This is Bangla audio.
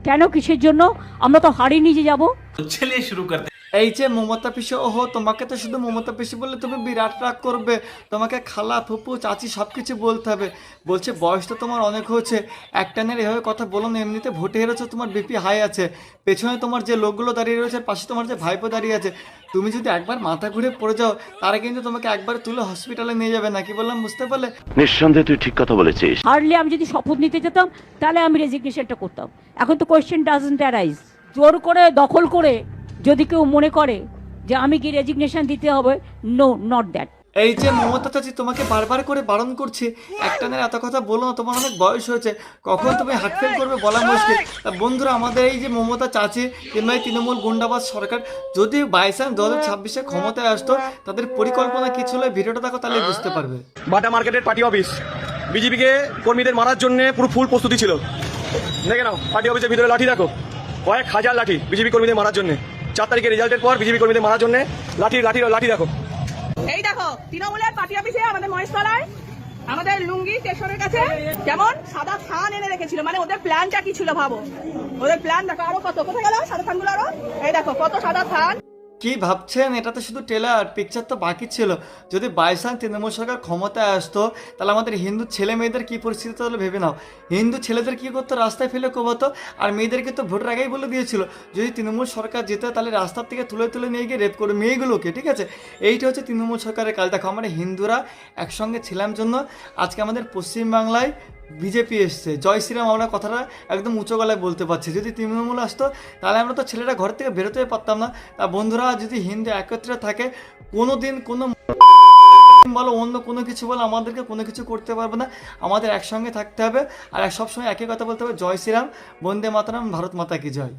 কেন, কিসের জন্য? আমরা তো হারিয়ে নিয়ে যাবো। चलिए शुरू करते हैं। এই যে মমতা পিসি, ওহো তোমাকে তো শুধু মমতা পিসি বললে তুমি বিরাট রাগ করবে, তোমাকে খালা ফুপু চাচি সব কিছু বলতে হবে। বলছে বয়স তো তোমার অনেক হয়েছে, একটানের এভাবে কথা বলো না, এমনিতে ভোটে হেরেছো, তোমার বিপি হাই আছে, পেছনে তোমার যে লোকগুলো দাঁড়িয়ে রয়েছে, পাশে তোমার যে ভাইপো দাঁড়িয়ে আছে, তুমি যদি একবার মাথা ঘুরে পড়ে যাও তারা কিন্তু তোমাকে একবার তুলে হসপিটালে নিয়ে যাবে না। কি বললাম বুঝতে পারলে? নিঃসন্দেহে তুই ঠিক কথা বলেছিস। হারলে আমি যদি শপথ নিতে যেতাম তাহলে আমি রেজিগনেশনটা করতাম। এখন তো কোয়েশ্চেন ডাজন্ট অ্যারাইজ। জোর করে দখল করে যদি কেউ মনে করে যে আমি কি রেজিগনেশন দিতে হবে, নো, নট দ্যাট। এই যে মমতা চাচি, তোমাকে বারবার করে বারণ করছি, একটানের এত কথা বলো না, তোমার অনেক বয়স হয়েছে, কখন তুমি হার্ট ফেল করবে বলা মুশকিল। তা বন্ধুরা, আমাদের এই যে মমতা চাচি কিংবা এই তৃণমূল গুন্ডাবাজ সরকার যদি বাইচান্স 2026-এ ক্ষমতায় আসতো, তাদের পরিকল্পনা কি ছিল, ভিডিওটা দেখো তাহলে বুঝতে পারবে। বাটা মার্কেটের পার্টি অফিস, বিজেপিকে কর্মীদের মারার জন্য পুরো ফুল প্রস্তুতি ছিল। দেখে নাও পার্টি অফিসের ভিতরে লাঠি দেখো, কয়েক হাজার লাঠি বিজেপি কর্মীদের মারার জন্য। 4 তারিখের রেজাল্টের পর বিজেপি কর্মীদের মারার জন্য লাঠি দেখো। এই দেখো তৃণমূলের পার্টি অফিসে আমাদের মহেশতলায় আমাদের লুঙ্গি স্টেশনের কাছে কেমন সাদা থান এনে রেখেছিল। মানে ওদের প্ল্যানটা কি ছিল ভাবো, ওদের প্ল্যান দেখো। আরো কত কোথায় গেল সাদা থানগুলো? আরো এই দেখো কত সাদা থান। কি ভাবছেন, এটা তো শুধু টেলার, পিকচার তো বাকি ছিল। যদি বাইচান্স তৃণমূল সরকার ক্ষমতায় আসতো তাহলে আমাদের হিন্দু ছেলে মেয়েদের কী পরিস্থিতি তাহলে ভেবে নাও। হিন্দু ছেলেদের কী করতো, রাস্তায় ফেলে কোবাতো, আর মেয়েদেরকে তো ভোটের আগেই বলে দিয়েছিল যদি তৃণমূল সরকার যেত তাহলে রাস্তার থেকে তুলে নিয়ে গিয়ে রেপ করবে মেয়েগুলোকে। ঠিক আছে, এইটা হচ্ছে তৃণমূল সরকারের কাজ। দেখো, আমরা হিন্দুরা একসঙ্গে ছিলাম জন্য আজকে আমাদের পশ্চিমবাংলায় বিজেপি এসছে। জয় শ্রীরাম আমরা কথাটা একদম উঁচু গলায় বলতে পারছি। যদি তৃণমূল আসতো তাহলে আমরা তো ছেলেরা ঘর থেকে বেরোতে পারতাম না। তা বন্ধুরা, যদি হিন্দু একত্রে থাকে, কোনো দিন কোনো বলো অন্য কোনো কিছু বলো আমাদেরকে কোনো কিছু করতে পারবে না। আমাদের একসঙ্গে থাকতে হবে আর সবসময় একই কথা বলতে হবে, জয় শ্রীরাম, বন্দে মাতরম, ভারত মাতা কি জয়।